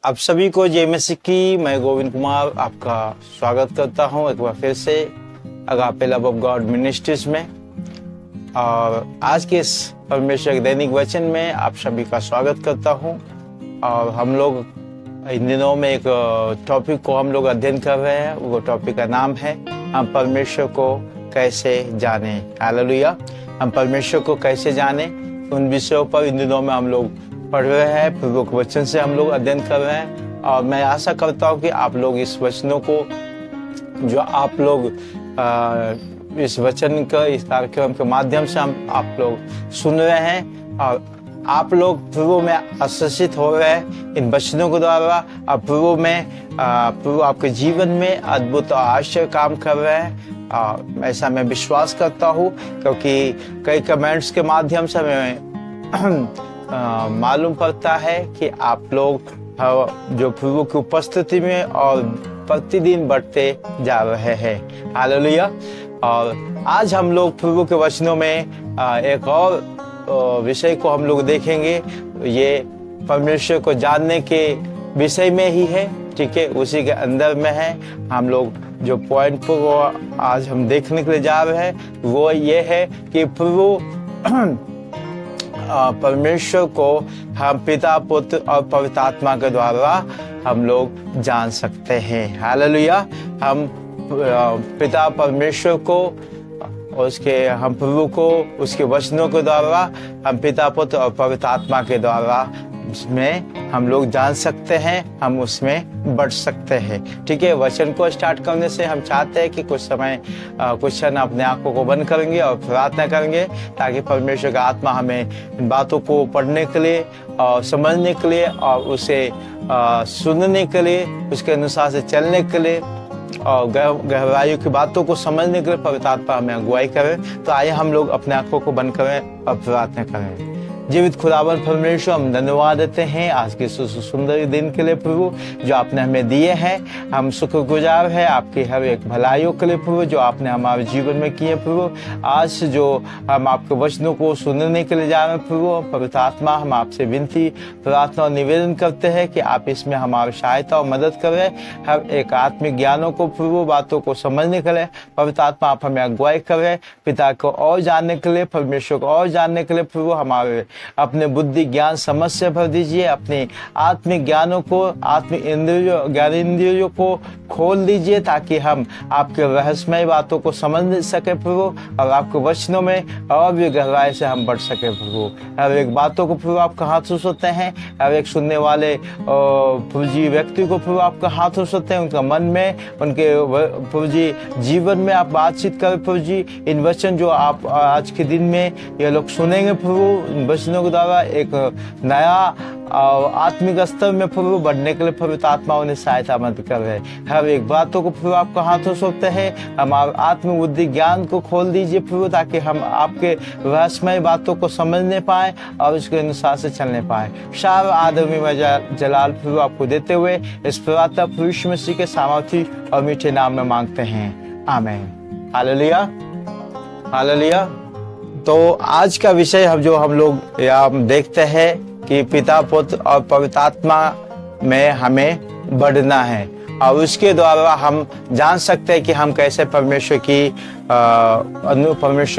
आप सभी को जय मसीह की। मैं गोविंद कुमार आपका स्वागत करता हूं एक बार फिर से agape love of God ministries में। और आज के इस परमेश्वर के दैनिक वचन में आप सभी का स्वागत करता हूं। और हम लोग इन दिनों में एक टॉपिक को हम लोग अध्ययन कर रहे हैं। वो टॉपिक का नाम है हम परमेश्वर को कैसे जाने। हालेलुया। हम परमेश्वर को कैसे जाने, उन विषयों पर इन दिनों में हम लोग पढ़ रहे हैं। प्रभु के वचन से हम लोग अध्ययन कर रहे हैं। और मैं आशा करता हूँ कि आप लोग इस वचनों को जो आप लोग इस वचन का इस कार्यक्रम के माध्यम से आप लोग सुन रहे हैं और आप लोग प्रभु में आशीषित हो रहे हैं इन वचनों के द्वारा। और प्रभु आपके जीवन में अद्भुत और आश्चर्य काम कर रहे हैं। ऐसा मैं विश्वास करता हूँ, क्योंकि कई कमेंट्स के माध्यम से हमें मालूम पड़ता है कि आप लोग जो प्रभु की उपस्थिति में और प्रतिदिन बढ़ते जा रहे हैं। हालेलुया। और आज हम लोग प्रभु के वचनों में एक और विषय को हम लोग देखेंगे। ये परमेश्वर को जानने के विषय में ही है, ठीक है, उसी के अंदर में है। हम लोग जो पॉइंट को आज हम देखने के लिए जा रहे हैं वो ये है कि प्रभु परमेश्वर को हम पिता, पुत्र और पवित्र आत्मा के द्वारा हम लोग जान सकते हैं। हालेलुया। हम पिता परमेश्वर को, हम प्रभु को उसके वचनों के द्वारा, हम पिता, पुत्र और पवित्र आत्मा के द्वारा उसमें हम लोग जान सकते हैं, हम उसमें बढ़ सकते हैं। ठीक है। वचन को स्टार्ट करने से हम चाहते हैं कि कुछ समय कुछ क्षण अपने आंखों को बंद करेंगे और प्रार्थना करेंगे, ताकि परमेश्वर का आत्मा हमें इन बातों को पढ़ने के लिए और समझने के लिए और उसे सुनने के लिए, उसके अनुसार से चलने के लिए और गहराइयों की बातों को समझने के लिए पवित्र आत्मा हमें अगुवाई करें। तो आइए हम लोग अपने आंखों को बंद करें और प्रार्थना करें। जीवित खुदावंद परमेश्वर, हम धन्यवाद देते हैं आज के सुंदर दिन के लिए प्रभु, जो आपने हमें दिए हैं। हम शुक्रगुजार हैं आपकी हर एक भलाइयों के लिए प्रभु, जो आपने हमारे जीवन में किए प्रभु। आज जो हम आपके वचनों को सुनने के लिए जा रहे हैं प्रभु, पवित्र आत्मा, हम आपसे विनती, प्रार्थना और निवेदन करते हैं कि आप इसमें हमारी सहायता और मदद करें। हर एक आत्मिक ज्ञानों को प्रभु, बातों को समझने के लिए पवित्र आत्मा आप हमें अगुवाई करें। पिता को और जानने के लिए, परमेश्वर को और जानने के लिए प्रभु, हमारे अपने बुद्धि ज्ञान समझ से भर दीजिए। अपने आत्मिक ज्ञानों को, आत्मिक ज्ञानेंद्रियों को खोल दीजिए, ताकि हम आपके रहस्यमय बातों को समझ सके प्रभु, और आपके वचनों में और भी गहराई से हम बढ़ सके प्रभु। हर एक बातों को प्रभु आपका हाथ सोचते हैं। हर एक सुनने वाले प्रभु जी व्यक्ति को प्रभु आपका हाथ सोचते हैं, उनका मन में, उनके प्रभु जी जीवन में आप बातचीत करें प्रभु जी। इन वचन जो आप आज के दिन में ये लोग सुनेंगे प्रभु, इन वचनों के द्वारा एक नया आत्मिक स्तर में प्रभु बढ़ने के लिए पवित्र आत्मा उन्हें सहायता मदद कर रहे हैं। हर एक बातों को प्रभु आपका हाथों सौंपते हैं। हमारे आत्मिक बुद्धि ज्ञान को खोल दीजिए प्रभु, ताकि हम आपके रहस्यमय बातों को समझने पाए और उसके अनुसार से चलने पाए। सारा आदमी में जलाल प्रभु आपको देते हुए इस प्रार्थना प्रभु यीशु मसीह के सामर्थी और मीठे नाम में मांगते हैं, आमीन। Hallelujah, hallelujah. तो आज का विषय हम लोग यहाँ देखते हैं कि पिता, पुत्र और पवित्र आत्मा में हमें बढ़ना है, और उसके द्वारा हम जान सकते हैं कि हम कैसे परमेश्वर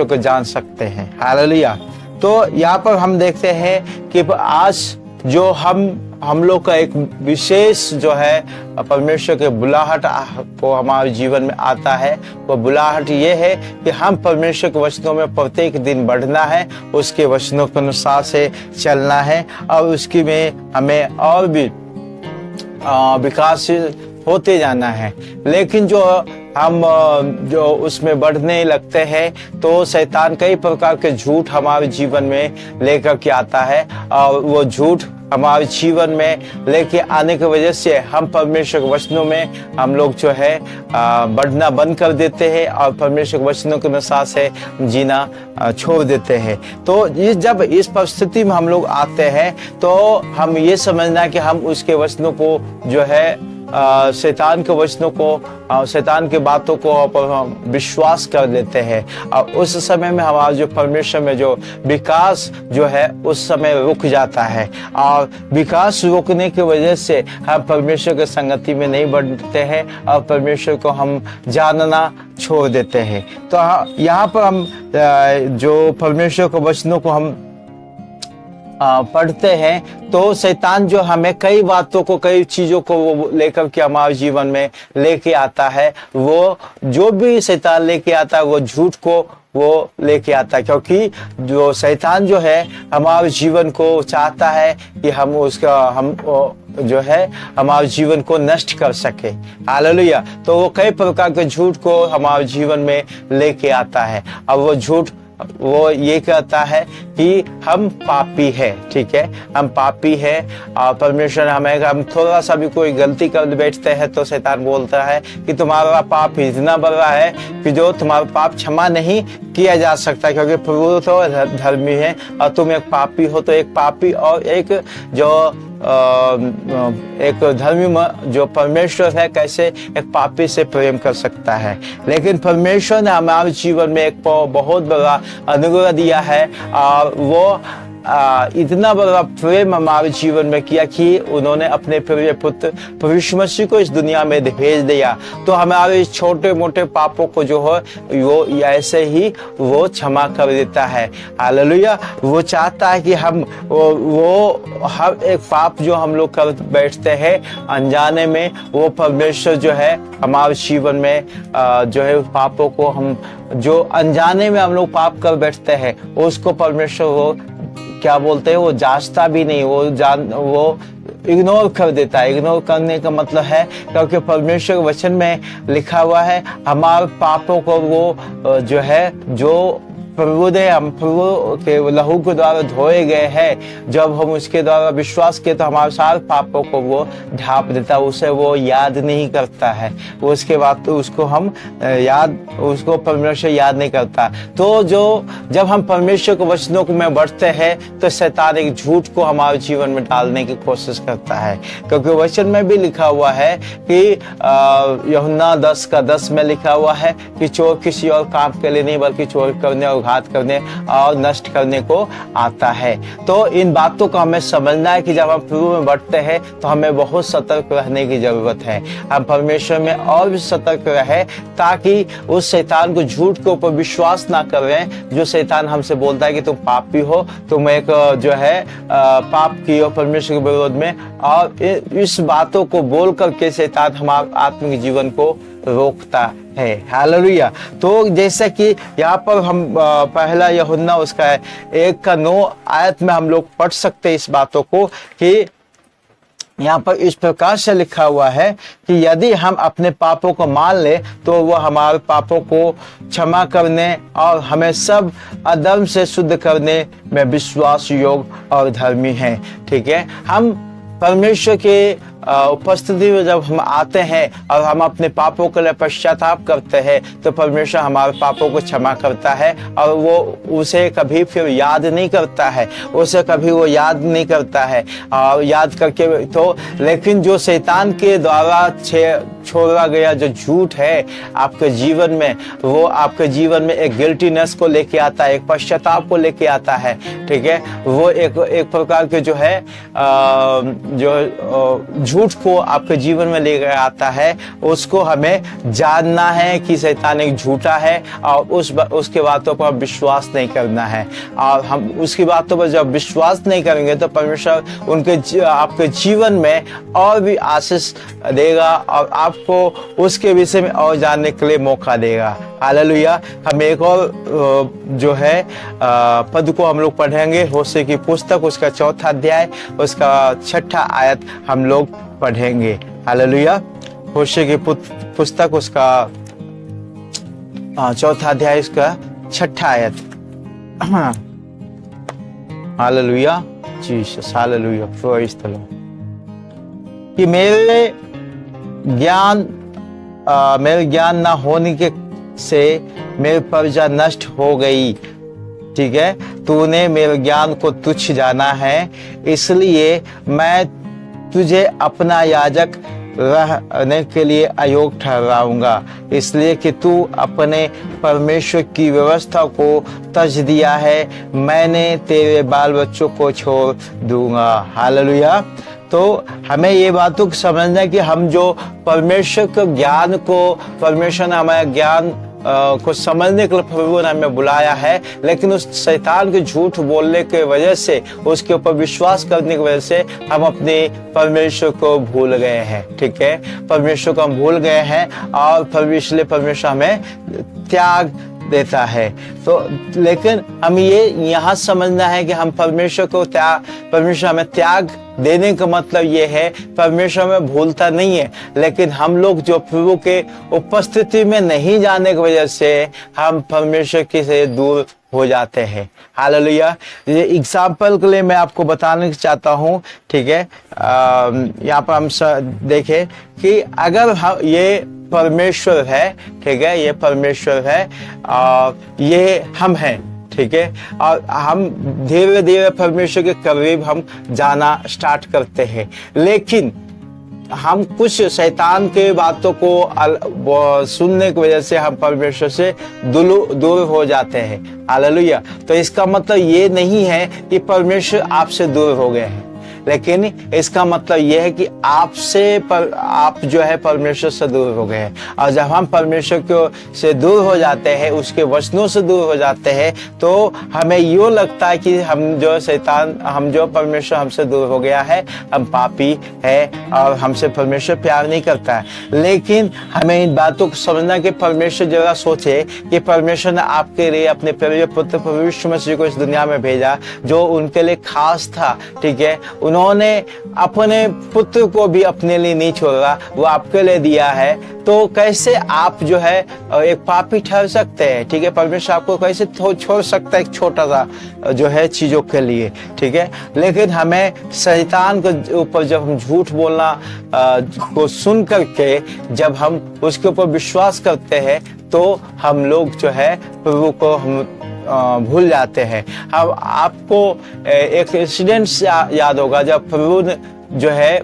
को जान सकते हैं। हालेलुया। तो यहाँ पर हम देखते हैं कि आज जो हम लोग का एक विशेष जो है परमेश्वर के बुलाहट को हमारे जीवन में आता है। वो बुलाहट ये है कि हम परमेश्वर के वचनों में प्रत्येक दिन बढ़ना है, उसके वचनों के अनुसार से चलना है, और उसकी में हमें और भी विकासशील होते जाना है। लेकिन जो उसमें बढ़ने लगते हैं तो शैतान कई प्रकार के झूठ हमारे जीवन में लेकर के आता है, और वो झूठ हमारे जीवन में लेके आने की वजह से हम परमेश्वर के वचनों में हम लोग जो है बढ़ना बंद कर देते हैं और परमेश्वर के वचनों के अनुसार से जीना छोड़ देते हैं। तो जब इस परिस्थिति में हम लोग आते हैं तो हम ये समझना कि हम उसके वचनों को जो है शैतान के वचनों को, शैतान की बातों को हम विश्वास कर लेते हैं, और उस समय में हमारा जो परमेश्वर में जो विकास जो है उस समय रुक जाता है, और विकास रुकने की वजह से हम परमेश्वर के संगति में नहीं बढ़ते हैं और परमेश्वर को हम जानना छोड़ देते हैं। तो यहाँ पर हम जो परमेश्वर के वचनों को हम पढ़ते हैं तो शैतान जो हमें कई बातों को, कई चीज़ों को वो लेकर के हमारे जीवन में लेके आता है, वो जो भी शैतान लेके आता है वो झूठ को वो लेके आता है, क्योंकि जो शैतान जो है हमारे जीवन को चाहता है कि हम जो है हमारे जीवन को नष्ट कर सके। हालेलुया। तो वो कई प्रकार के झूठ को हमारे जीवन में लेके आता है, और वो झूठ वो ये कहता है कि हम पापी है, ठीक है, हम पापी है, और परमेश्वर हम थोड़ा सा भी कोई गलती कर बैठते हैं तो शैतान बोलता है कि तुम्हारा पाप इतना बड़ा है कि जो तुम्हारा पाप क्षमा नहीं किया जा सकता, क्योंकि प्रभु तो धर्मी है और तुम एक पापी हो। तो एक पापी और एक जो एक धर्मी जो परमेश्वर है कैसे एक पापी से प्रेम कर सकता है। लेकिन परमेश्वर ने हमारे जीवन में एक बहुत बड़ा अनुग्रह दिया है, और वो इतना बड़ा प्रेम हमारे जीवन में किया कि उन्होंने अपने प्रिय पुत्र प्रभु यीशु मसीह को इस दुनिया में भेज दिया। तो हमारे छोटे मोटे पापों को जो है वो ऐसे ही वो क्षमा कर देता है। हालेलुया। वो चाहता है कि हम वो हर एक पाप जो हम लोग कर बैठते हैं अनजाने में, वो परमेश्वर जो है हमारे जीवन में जो है पापों को हम जो अनजाने में हम लोग पाप कर बैठते हैं उसको परमेश्वर वो क्या बोलते हैं, वो जांचता भी नहीं, वो इग्नोर कर देता है। इग्नोर करने का मतलब है क्योंकि परमेश्वर के वचन में लिखा हुआ है हमारे पापों को वो जो है जो प्रभु ने हम प्रभु के लहू के द्वारा धोए गए हैं, जब हम उसके द्वारा विश्वास किए तो हमारे सारे पापों को वो ढांप देता है, उसे वो याद नहीं करता है। उसके बाद तो उसको परमेश्वर याद नहीं करता। तो जब हम परमेश्वर के वचनों को में बढ़ते हैं तो शैतान एक झूठ को हमारे जीवन में डालने की कोशिश करता है, क्योंकि वचन में भी लिखा हुआ है कि यूहन्ना 10:10 में लिखा हुआ है कि चोर किसी और काम के लिए नहीं बल्कि चोरी करने और घात करने और नष्ट करने को आता है। तो इन बातों को हमें समझना है कि जब हम प्रभु में बढ़ते हैं तो हमें बहुत सतर्क रहने की जरूरत है। हम परमेश्वर में और भी सतर्क रहे ताकि उस शैतान को झूठ के ऊपर विश्वास ना करें, जो शैतान हमसे बोलता है कि तुम पापी हो, तुम एक जो है पाप की हो परमेश्वर के विरोध में, और इस बातों को बोल करके शैतान हमारे आत्मिक जीवन को रोकता है। हालेलुया। तो जैसे कि यहाँ पर हम पहला यूहन्ना उसका 1:9 आयत में हम लोग पढ़ सकते हैं इस बातों को कि यहाँ पर इस प्रकार से लिखा हुआ है कि यदि हम अपने पापों को मान ले तो वह हमारे पापों को क्षमा करने और हमें सब अधर्म से शुद्ध करने में विश्वास योग्य और धर्मी है। ठीक है, हम परमेश्वर के उपस्थिति में जब हम आते हैं और हम अपने पापों के लिए पश्चाताप करते हैं तो परमेश्वर हमारे पापों को क्षमा करता है, और वो उसे कभी फिर याद नहीं करता है, उसे कभी वो याद नहीं करता है। और याद करके तो लेकिन जो शैतान के द्वारा छोड़ा गया जो झूठ है आपके जीवन में, वो आपके जीवन में एक गिल्टीनेस को लेके आता है, एक पश्चाताप को लेके आता है। ठीक है, वो एक प्रकार के जो है जो झूठ को आपके जीवन में लेकर आता है, उसको हमें जानना है कि शैतान एक झूठा है, और उसके बातों पर विश्वास नहीं करना है। और हम उसकी बातों पर जब विश्वास नहीं करेंगे तो परमेश्वर आपके जीवन में और भी आशीष देगा और आपको उसके विषय में और जानने के लिए मौका देगा। हालेलुया। हम एक और जो है पद को हम लोग पढ़ेंगे, होशे की पुस्तक उसका 4था अध्याय उसका 6ठा आयत हम लोग पढ़ेंगे। हालेलुया। होशे की पुस्तक उसका 4था अध्याय उसका 6ठा आयत। Hallelujah Jesus, hallelujah, praise the Lord. कि मेरे ज्ञान ना होने के से मेरी प्रजा नष्ट हो गई। ठीक है, तूने मेरे ज्ञान को तुच्छ जाना है, इसलिए मैं तुझे अपना याजक रहने के लिए अयोग्य ठहराऊंगा, इसलिए कि तू अपने परमेश्वर की व्यवस्था को तज दिया है, मैंने तेरे बाल बच्चों को छोड़ दूंगा। हालेलुया। तो हमें ये बातों को समझना है कि हम जो परमेश्वर के ज्ञान को, परमेश्वर ने हमारे ज्ञान को समझने के लिए प्रभु ने हमें बुलाया है, लेकिन उस शैतान के झूठ बोलने के वजह से, उसके ऊपर विश्वास करने की वजह से हम अपने परमेश्वर को भूल गए हैं। ठीक है, परमेश्वर को हम भूल गए हैं और इसलिए परमेश्वर हमें त्याग देता है। तो लेकिन हम ये यहाँ समझना है कि हम परमेश्वर हमें त्याग देने का मतलब ये है, परमेश्वर में भूलता नहीं है, लेकिन हम लोग जो प्रभु के उपस्थिति में नहीं जाने की वजह से हम परमेश्वर की से दूर हो जाते हैं। हालेलुया। ये एग्जाम्पल के लिए मैं आपको बताना चाहता हूँ। ठीक है, यहाँ पर हम देखें कि अगर ये परमेश्वर है, ठीक है, ये परमेश्वर है और ये हम हैं, ठीक है, और हम धीरे धीरे परमेश्वर के करीब हम जाना स्टार्ट करते हैं, लेकिन हम कुछ शैतान के बातों को सुनने की वजह से हम परमेश्वर से दूर हो जाते हैं। हालेलुया। तो इसका मतलब ये नहीं है कि परमेश्वर आपसे दूर हो गए हैं, लेकिन इसका मतलब यह है कि आप जो है परमेश्वर से दूर हो गए हैं। और जब हम परमेश्वर से दूर हो जाते हैं, उसके वचनों से दूर हो जाते हैं, तो हमें यूँ लगता है कि हम जो परमेश्वर हमसे दूर हो गया है, हम पापी है और हमसे परमेश्वर प्यार नहीं करता है। लेकिन हमें इन बातों को समझना कि परमेश्वर जरा सोचे कि परमेश्वर ने आपके लिए अपने प्रिय पुत्र प्रभु यीशु मसीह को इस दुनिया में भेजा, जो उनके लिए खास था। ठीक है, उन्होंने अपने पुत्र को भी अपने लिए नहीं छोड़ा, वो आपके लिए दिया है। तो कैसे आप जो है एक पापी ठहर सकते हैं? ठीक है, परमेश्वर आपको कैसे छोड़ सकता है एक छोटा सा जो है चीजों के लिए? ठीक है, लेकिन हमें शैतान के ऊपर जब हम झूठ बोलना को सुन करके जब हम उसके ऊपर विश्वास करते हैं, तो हम लोग जो है प्रभु को हम भूल जाते हैं। अब आपको एक इंसिडेंट याद होगा, जब प्रभु ने जो है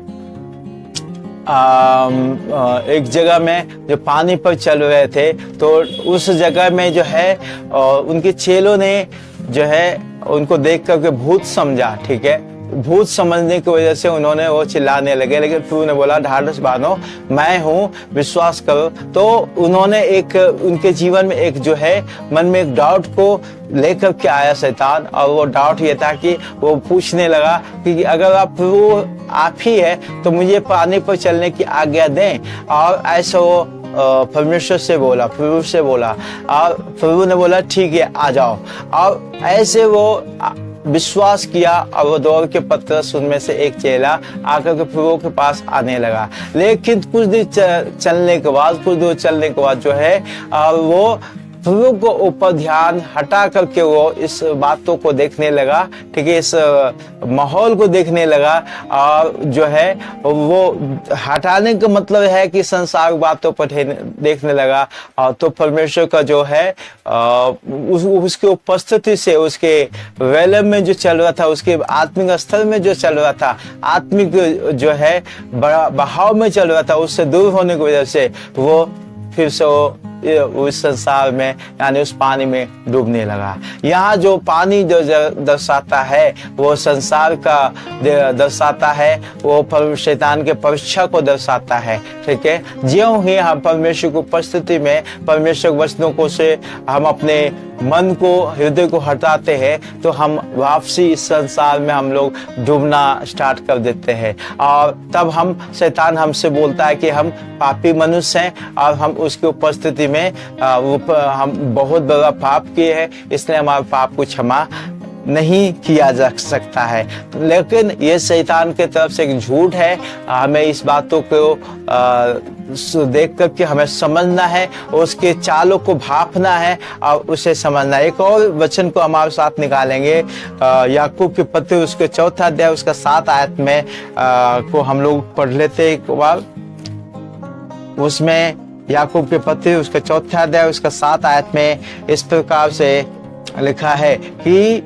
एक जगह में जो पानी पर चल रहे थे, तो उस जगह में जो है उनके चेलों ने जो है उनको देख करके भूत समझा। ठीक है, भूत समझने की वजह से उन्होंने वो चिल्लाने लगे, लेकिन प्रभु ने बोला ढाढ़स बांधो, मैं हूँ, विश्वास करो। तो उन्होंने उनके जीवन में एक जो है मन में एक डाउट को लेकर के आया शैतान, और वो डाउट ये था कि वो पूछने लगा कि अगर प्रभु आप ही है तो मुझे पानी पर चलने की आज्ञा दें। और ऐसा वो परमेश्वर से बोला, प्रभु से बोला, और प्रभु ने बोला ठीक है आ जाओ। और ऐसे वो विश्वास किया और वो दौड़ के पतरस उनमें से एक चेला आकर के प्रभु के पास आने लगा। लेकिन कुछ दूर चलने के बाद जो है वो प्रभु को ऊपर ध्यान हटा करके वो इस बातों को देखने लगा। ठीक है, इस माहौल को देखने लगा, और जो है वो हटाने का मतलब है कि संसार बातों पर देखने लगा। और तो परमेश्वर का जो है उसके उपस्थिति से, उसके वेलम में जो चल रहा था, उसके आत्मिक स्तर में जो चल रहा था, आत्मिक जो है बड़ा बहाव में चल रहा था, उससे दूर होने की वजह से वो फिर से उस संसार में यानी उस पानी में डूबने लगा। यहाँ जो पानी जो दर्शाता है वो संसार का दर्शाता है, वो शैतान के परीक्षा को दर्शाता है। ठीक है, ज्यों ही हम परमेश्वर की उपस्थिति में परमेश्वर वचनों को से हम अपने मन को, हृदय को हटाते हैं, तो हम वापसी इस संसार में हम लोग डूबना स्टार्ट कर देते हैं। और तब शैतान हमसे बोलता है कि हम पापी मनुष्य हैं और हम उसकी उपस्थिति में हम बहुत बड़ा पाप किए हैं, इसलिए हमारे पाप को क्षमा नहीं किया जा सकता है। लेकिन ये शैतान के तरफ से एक झूठ है। हमें इस बातों को देख करके हमें समझना है, उसके चालों को भांपना है और उसे समझना है। एक और वचन को हमारे साथ निकालेंगे, याकूब के पत्र उसके 4 अध्याय उसका 7 आयत में को हम लोग पढ़ लेते एक बार। उसमें याकूब के पत्र उसका 4 अध्याय उसका 7 आयत में इस प्रकार से लिखा है कि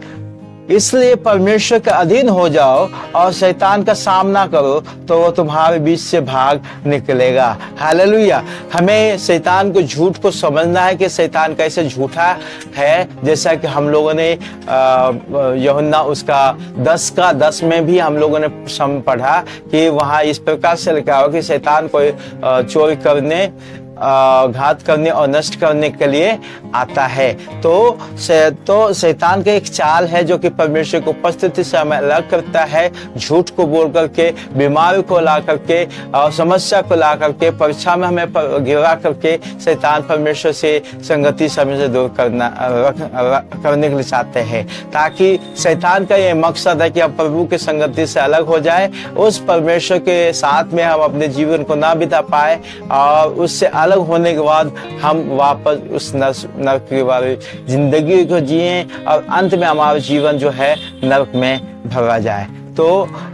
इसलिए परमेश्वर के अधीन हो जाओ और शैतान का सामना करो, तो वो तुम्हारे बीच से भाग निकलेगा। हालेलुया। हमें शैतान को, झूठ को समझना है कि शैतान कैसे झूठा है। जैसा कि हम लोगों ने यूहन्ना उसका 10 में भी हम लोगों ने पढ़ा कि वहाँ इस प्रकार से लिखा हो कि शैतान को चोरी करने, घात करने और नष्ट करने के लिए आता है। तो शैतान का एक चाल है जो कि परमेश्वर की उपस्थिति से हमें अलग करता है। झूठ को बोल करके, बीमारी को ला करके और समस्या को ला करके, परीक्षा में हमें गिरा करके शैतान परमेश्वर से संगति समय से दूर करने के लिए चाहते हैं, ताकि शैतान का ये मकसद है कि हम प्रभु की संगति से अलग हो जाए, उस परमेश्वर के साथ में हम अपने जीवन को ना बिता पाए और उससे अलग होने के बाद हम वापस उस नरक की वाली जिंदगी को जिए और अंत में हमारा जीवन जो है नरक में भरा जाए। तो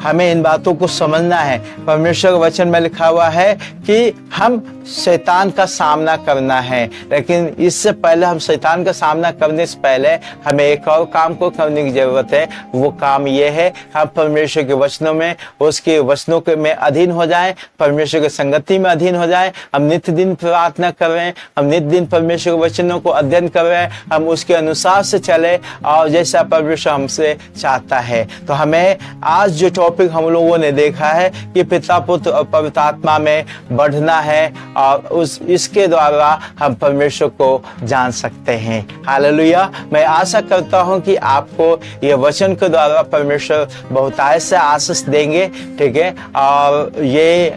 हमें इन बातों को समझना है। परमेश्वर के वचन में लिखा हुआ है कि हम शैतान का सामना करना है, लेकिन इससे पहले, हम शैतान का सामना करने से पहले हमें एक और काम को करने की जरूरत है। वो काम ये है, हम परमेश्वर के वचनों में, उसके वचनों के में अधीन हो जाएं, परमेश्वर की संगति में अधीन हो जाएं। हम नित्य दिन प्रार्थना करें, हम नित्य दिन परमेश्वर के वचनों को अध्ययन करें, हम उसके अनुसार से चले और जैसा परमेश्वर हमसे चाहता है। तो हमें आज जो टॉपिक हम लोगों ने देखा है कि पिता, पुत्र और पवित्र आत्मा में बढ़ना है और इसके द्वारा हम परमेश्वर को जान सकते हैं। हालेलुया। मैं आशा करता हूं कि आपको ये वचन के द्वारा परमेश्वर बहुतायत से आशीष देंगे। ठीक है। और ये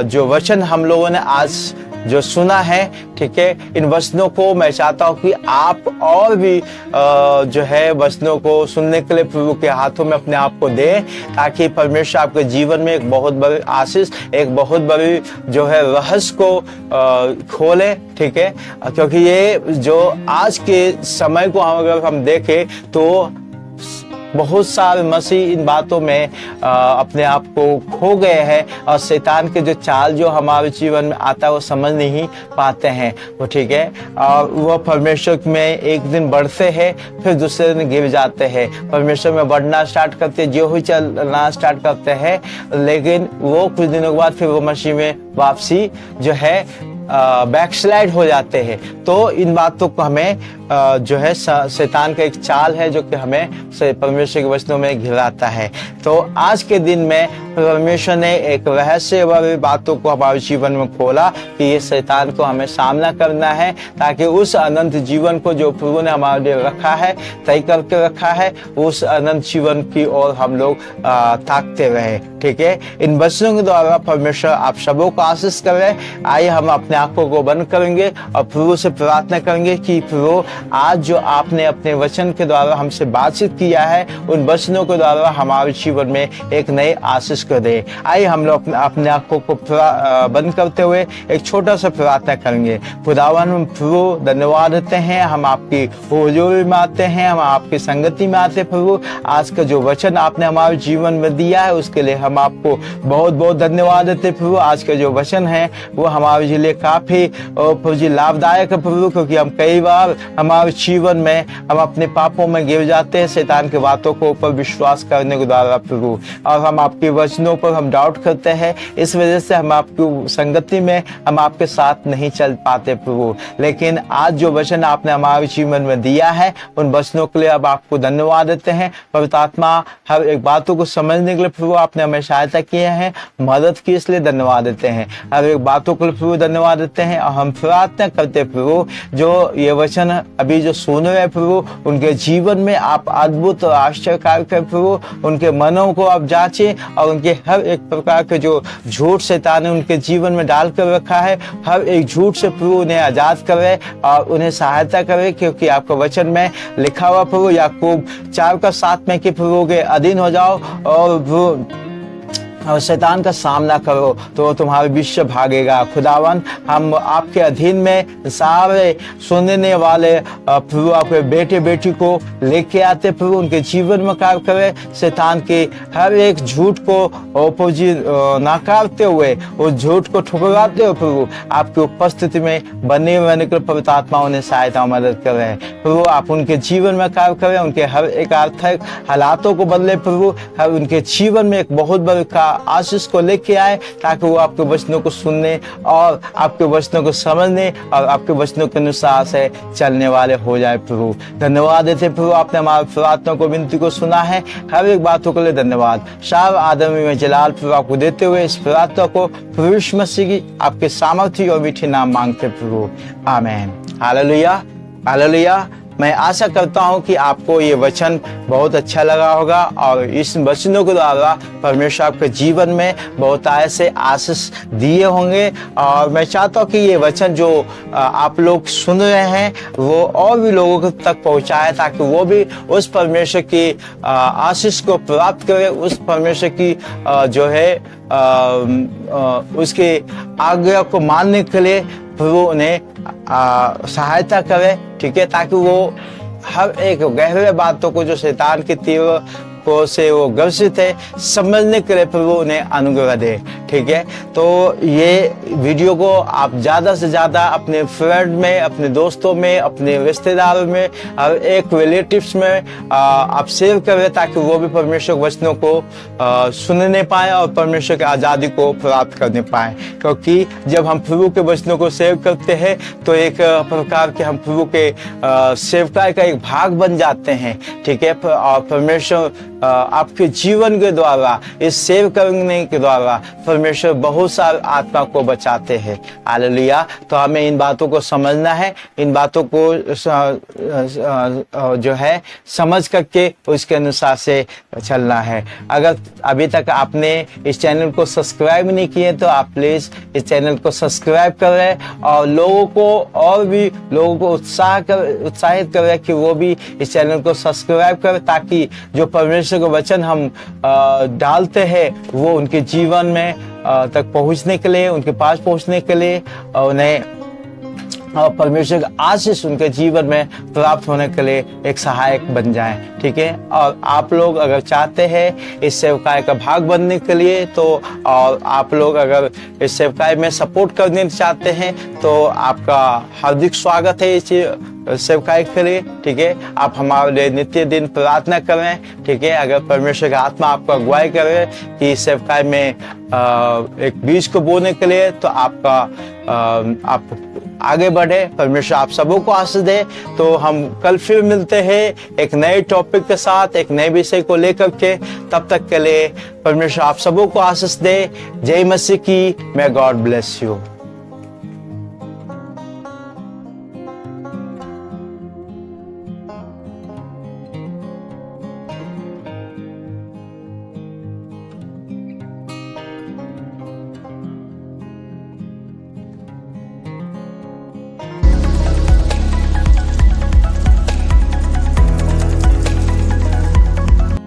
जो वचन हम लोगों ने आज जो सुना है, ठीक है, इन वचनों को मैं चाहता हूँ कि आप और भी जो है वचनों को सुनने के लिए प्रभु के हाथों में अपने आप को दें, ताकि परमेश्वर आपके जीवन में एक बहुत बड़ी आशीष, एक बहुत बड़ी जो है रहस्य को खोले। ठीक है। क्योंकि ये जो आज के समय को अगर हम देखें तो बहुत सारे मसीह इन बातों में अपने आप को खो गए हैं और शैतान के जो चाल जो हमारे जीवन में आता है वो समझ नहीं पाते हैं। वो ठीक है। और वो परमेश्वर में एक दिन बढ़ते हैं, फिर दूसरे दिन गिर जाते हैं। परमेश्वर में बढ़ना स्टार्ट करते, जो ही चलना स्टार्ट करते हैं, लेकिन वो कुछ दिनों के बाद फिर वो मसीह में वापसी जो है बैकस्लाइड हो जाते हैं। तो इन बातों को हमें जो है शैतान का एक चाल है जो कि हमें परमेश्वर के वचनों में घिराता है। तो आज के दिन में परमेश्वर ने एक रहस्य वाली बातों को हमारे जीवन में खोला कि ये शैतान को हमें सामना करना है, ताकि उस अनंत जीवन को जो प्रभु ने हमारे लिए रखा है, तय करके रखा है, उस अनंत जीवन की ओर हम लोग ताकते रहे। ठीक है। इन वचनों के द्वारा परमेश्वर आप सबों को आशीष करे। आइए हम अपने आंखों को बंद करेंगे और प्रभु से प्रार्थना करेंगे कि प्रभु आज जो आपने अपने वचन के द्वारा हमसे बातचीत किया है, उन वचनों के द्वारा हमारे जीवन में एक नई आशीष को दे। आइए हम लोग अपने आंखों को बंद करते हुए एक छोटा सा प्रार्थना करेंगे। खुदावन प्रभु धन्यवाद देते हैं, हम आपकी हुजूरी में आते हैं, हम आपकी संगति में आते हैं। प्रभु आज का जो वचन आपने हमारे जीवन में दिया है उसके लिए हम आपको बहुत बहुत धन्यवाद देते हैं। प्रभु आज का जो वचन है वो हमारे लिए काफी प्रभु जी लाभदायक है प्रभु, क्योंकि हम कई बार हमारे जीवन में हम अपने पापों में गिर जाते हैं शैतान की बातों को ऊपर विश्वास करने के द्वारा प्रभु, और हम आपके वचनों पर हम डाउट करते हैं। इस वजह से हम आपकी संगति में हम आपके साथ नहीं चल पाते प्रभु। लेकिन आज जो वचन आपने हमारे जीवन में दिया है उन वचनों के लिए अब आपको धन्यवाद देते हैं। पवित्र आत्मा हर एक बातों को समझने के लिए प्रभु आपने हमें सहायता किए हैं, मदद की, इसलिए धन्यवाद देते हैं। हर एक बातों के लिए प्रभु धन्यवाद देते हैं। और हम प्रार्थना करते प्रभु जो ये वचन अभी जो सुन रहे प्रभु उनके जीवन में आप अद्भुत और आश्चर्य कार्य कर प्रभु, उनके मनों को आप जांचें और उनके हर एक प्रकार के जो झूठ शैतान ने उनके जीवन में डाल कर रखा है, हर एक झूठ से प्रभु उन्हें आजाद करे और उन्हें सहायता करे। क्योंकि आपका वचन में लिखा हुआ प्रभु याकूब 4:7 में कि प्रभु के अधीन हो जाओ और और शैतान का सामना करो तो तुम्हारा विश्व भागेगा। खुदावन, हम आपके अधीन में सारे सुनने वाले प्रभु आपके बेटे बेटी को लेके आते प्रभु, उनके जीवन में कार्य करे। शैतान के हर एक झूठ को नकारते हुए, उस झूठ को ठुकराते हुए प्रभु आपकी उपस्थिति में बने रहने के लिए पवित्र आत्मा उन्हें सहायता मदद करे। प्रभु आप उनके जीवन में कार्य करें, उनके हर एक आर्थिक हालातों को बदले प्रभु, हर उनके जीवन में एक बहुत बड़ी आशीष को लेके आए, ताकि वो आपके वचनों को सुनने और आपके वचनों को समझने और आपके वचनों के अनुसार से चलने वाले हो जाए प्रभु। धन्यवाद देते प्रभु, आपने हमारी प्रार्थना को विनती को सुना है। हर एक बातों के लिए धन्यवाद। शाह आदमी में जलाल प्रभु आपको देते हुए इस प्रार्थना को प्रभु यीशु मसीह की आपके सामर्थ्य और मीठे नाम मांगते प्रभु, आमीन। Hallelujah, hallelujah. मैं आशा करता हूं कि आपको ये वचन बहुत अच्छा लगा होगा और इस वचनों के द्वारा परमेश्वर आपके जीवन में बहुत ऐसे आशीष दिए होंगे। और मैं चाहता हूं कि ये वचन जो आप लोग सुन रहे हैं वो और भी लोगों तक पहुंचाए, ताकि वो भी उस परमेश्वर की आशीष को प्राप्त करें, उस परमेश्वर की जो है उसके आज्ञा को मानने के लिए प्रभु उन्हें सहायता करे, ठीक है, ताकि वो हर एक गहरे बातों को जो शैतान की तीव्र को से वो ग्रसित है समझने के लिए प्रभु उन्हें अनुग्रह दे, ठीक है। तो ये वीडियो को आप ज़्यादा से ज़्यादा अपने फ्रेंड में, अपने दोस्तों में, अपने रिश्तेदारों में और एक रिलेटिव्स में आप शेयर करें, ताकि वो भी परमेश्वर वचनों को सुनने पाए और परमेश्वर की आज़ादी को प्राप्त करने पाए। क्योंकि जब हम प्रभु के वचनों को सेव करते हैं तो एक प्रकार के हम प्रभु के सेवकाई का एक भाग बन जाते हैं, ठीक है। और परमेश्वर आपके जीवन के द्वारा, इस सेव करने के द्वारा परमेश्वर बहुत सारे आत्मा को बचाते हैं। हालेलुया। तो हमें इन बातों को समझना है, इन बातों को जो है समझ करके उसके अनुसार से चलना है। अगर अभी तक आपने इस चैनल को सब्सक्राइब नहीं किए तो आप प्लीज इस चैनल को सब्सक्राइब करें और लोगों को और भी लोगों को उत्साहित करें कि वो भी इस चैनल को सब्सक्राइब करें, ताकि जो परमेश्वर के वचन हम डालते हैं वो उनके जीवन में तक पहुंचने के लिए, उनके पास पहुंचने के लिए उन्हें और परमेश्वर का आशीष उनके जीवन में प्राप्त होने के लिए एक सहायक बन जाए, ठीक है। और आप लोग अगर चाहते हैं इस सेवकाई का भाग बनने के लिए, तो और आप लोग अगर इस सेवकाई में सपोर्ट करने चाहते हैं तो आपका हार्दिक स्वागत है इस सेवकाई के लिए, ठीक है। आप हमारे लिए नित्य दिन प्रार्थना करें, ठीक है। अगर परमेश्वर का आत्मा आपको अगुवाई करे कि इस सेवकाई में एक बीज को बोने के लिए, तो आप आगे बढ़े। परमेश्वर आप सबों को आशीष दे। तो हम कल फिर मिलते हैं एक नए टॉपिक के साथ, एक नए विषय को लेकर के। तब तक के लिए परमेश्वर आप सबों को आशीष दे। जय मसीह की। May God bless you.